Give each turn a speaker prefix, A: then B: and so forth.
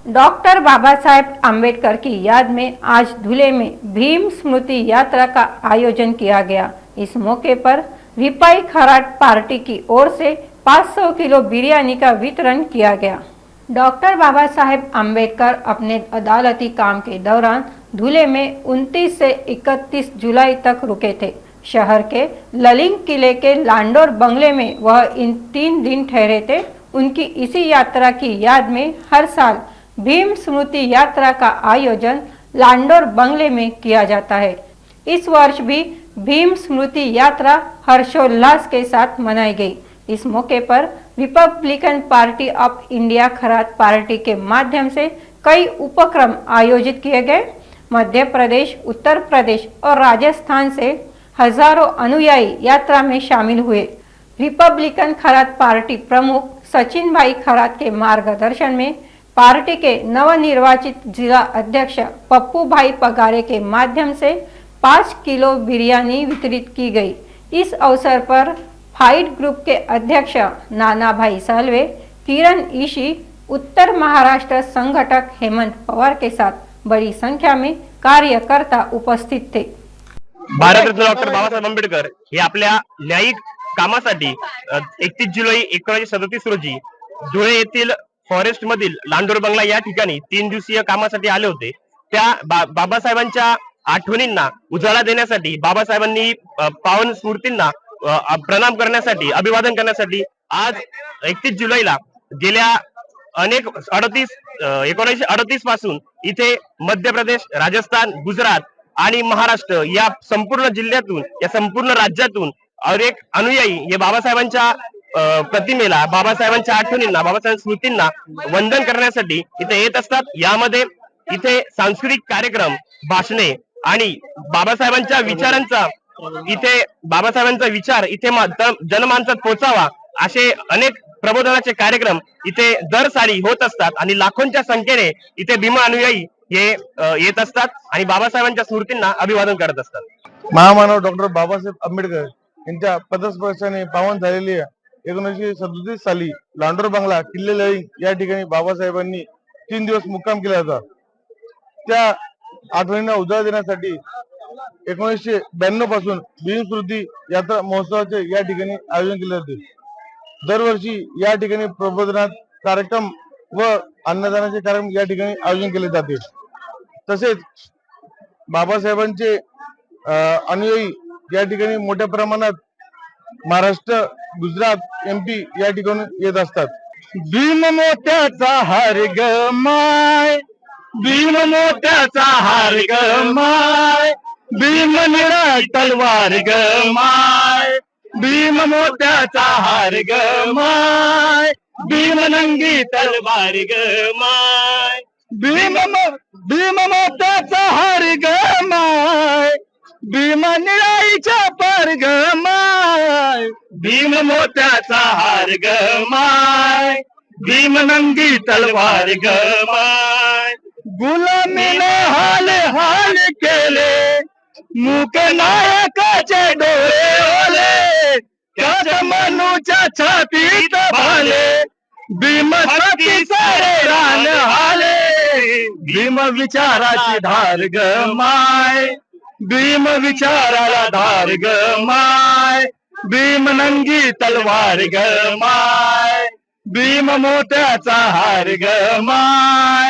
A: Doctor Baba Saheb Ambedkar की याद में आज धुले में भीम स्मृति यात्रा का आयोजन किया गया। इस मौके पर रिपाई खराट पार्टी की ओर से 500 किलो बिरयानी का वितरण किया गया। डॉक्टर बाबा साहेब आम्बेडकर अपने अदालती काम के दौरान धुले में 29 से 31 जुलाई तक रुके थे। शहर के ललिंग किले के लांडोर बंगले में वह इन 3 दिन ठहरे थे। उनकी इसी यात्रा की याद में हर साल भीम स्मृति यात्रा का आयोजन लांडोर बंगले में किया जाता है। इस वर्ष भी भीम स्मृति यात्रा हर्षोल्लास के साथ मनाई गई। इस मौके पर Republican party of India Kharat party के माध्यम से कई उपक्रम आयोजित किए गए। मध्य प्रदेश, उत्तर प्रदेश और राजस्थान से हजारों अनुयायी यात्रा में शामिल हुए। रिपब्लिकन खराट पार्टी प्रमुख सचिन भाई खराट के मार्गदर्शन में पार्टी के नवनिर्वाचित जिला अध्यक्ष पप्पू भाई पगारे के माध्यम से 5 किलो बिरयानी वितरित की गई। इस अवसर पर फाइट ग्रुप के अध्यक्ष नाना भाई सालवे, किरण ईशी, उत्तर महाराष्ट्र संगठक हेमंत पवार के साथ बड़ी संख्या में कार्यकर्ता उपस्थित थे।
B: भारतरत्न डॉक्टर बाबासाहेब आंबेडकर हे आपल्या न्यायिक कामासाठी 31 जुलै 1937 रोजी धुळे येथील फॉरेस्ट मधील लांडोर बंगला या ठिकाणी 3 दिवसीय कामासाठी आले होते। त्या बाबासाहेबांच्या आठवणींना उजाळा देण्यासाठी, बाबासाहेबांनी पावन स्मृतींना प्रणाम करण्यासाठी, अभिवादन करण्यासाठी आज 31 जुलैला गेल्या 1938 पासून इथे मध्य प्रदेश, राजस्थान, गुजरात आणि महाराष्ट्र या संपूर्ण जिल्ह्यातून, या संपूर्ण राज्यातून अनेक अनुयायी हे बाबासाहेबांच्या प्रतिमेला, बाबासाहेबांच्या आठवणींना, बाबासाहेब स्मृतींना वंदन करण्यासाठी इथे येत असतात। यामध्ये इथे सांस्कृतिक कार्यक्रम, भाषणे आणि बाबासाहेबांच्या विचार इथे जनमानसात पोहोचावा असे अनेक प्रबोधनाचे कार्यक्रम इथे दर साली होत असतात आणि लाखोंच्या संख्येने इथे भीम अनुयायी हे येत असतात आणि बाबासाहेबांच्या स्मृतींना अभिवादन करत असतात।
C: महामानव डॉक्टर बाबासाहेब आंबेडकर यांच्या पदस्पर्शाने पावन झालेली 1937 साली लांडोर बंगला, किल्ले लळिंग या ठिकाणी बाबासाहेबांनी 3 दिवस मुक्काम केला होता। त्या आठवणींना उजाळा देण्यासाठी 1992 पासून भीम स्मृती यात्रा महोत्सवाचे या ठिकाणी आयोजन केले होते। दरवर्षी या ठिकाणी प्रबोधनात कार्यक्रम व अन्नदानाचे कार्यक्रम या ठिकाणी आयोजन केले जाते। तसेच बाबासाहेबांचे अनुयायी या ठिकाणी मोठ्या प्रमाणात महाराष्ट्र, गुजरात, MP या ठिकाणी येत असतात। भीम मोत्याचा हार ग माय, भीम मोत्याचा हार ग माय, भीम निळा तलवार ग माय, भीम मोत्याचा हार ग माय, भीम नंगी तलवार ग माय, भीम मोत्याचा हार ग माय, भीम निळाईच्या पार ग माय, भीम मोत्याचा हार ग माय, भीम नंगी तलवार ग माय, गुलामीने हाल हाल केले, मूक नायकाचे डोळे ओले, त्याच मनूच्या छातीत भाले, भीम छाती सारे रान हाले, भीम विचाराची धार ग माय, भीम विचाराला धार ग माय, भीम नंगी तलवार ग माय, भीम मोत्याचा हार ग माय,